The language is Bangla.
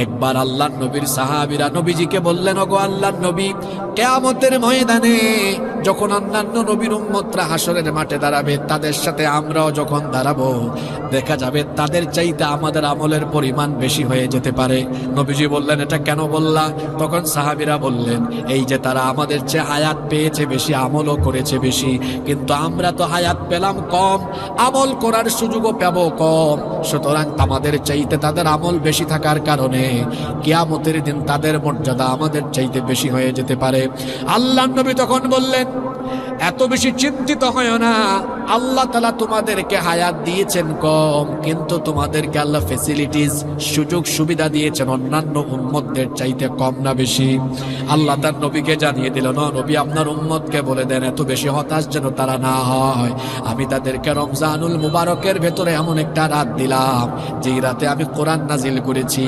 একবার আল্লাহর নবীর সাহাবীরা নবীজিকে বললেন, ওগো আল্লাহর নবী, কিয়ামতের ময়দানে যখন অন্যান্য নবীর উম্মতরা হাসরের মাঠে দাঁড়াবে, তাদের সাথে আমরাও যখন দাঁড়াবো, দেখা যাবে তাদের চাইতে আমাদের আমলের পরিমাণ বেশি হয়ে যেতে পারে। নবীজি বললেন, এটা কেন বললা? তখন সাহাবীরা বললেন, এই যে তারা আমাদের চেয়ে হায়াত পেয়েছে বেশি, আমলও করেছে বেশি, কিন্তু আমরা তো হায়াত পেলাম কম, আমল করার সুযোগও পাব কম। সুতরাং আমাদের চাইতে তাদের আমল বেশি থাকার কারণে কিয়ামতের দিন তাদের মর্যাদা আমাদের চাইতে বেশি হয়ে যেতে পারে। আল্লাহর নবী তখন বললেন, এত বেশি চিন্তিত হয় না, আল্লাহ তাআলা তোমাদেরকে হায়াত দিয়েছেন কম, কিন্তু তোমাদেরকে আল্লাহ ফ্যাসিলিটিস, সুযোগ সুবিধা দিয়েছেন অন্যান্য উম্মতদের চাইতে কম না বেশি? আল্লাহ তার নবীকে জানিয়ে দিল, না নবী, আপনার উম্মতকে বলে দেন এত বেশি হতাশ যেন তারা না হয়। আমি তাদেরকে রমজানুল মুবারকের ভেতরে এমন একটা রাত দিলাম, যেই রাতে আমি কোরআন নাজিল করেছি,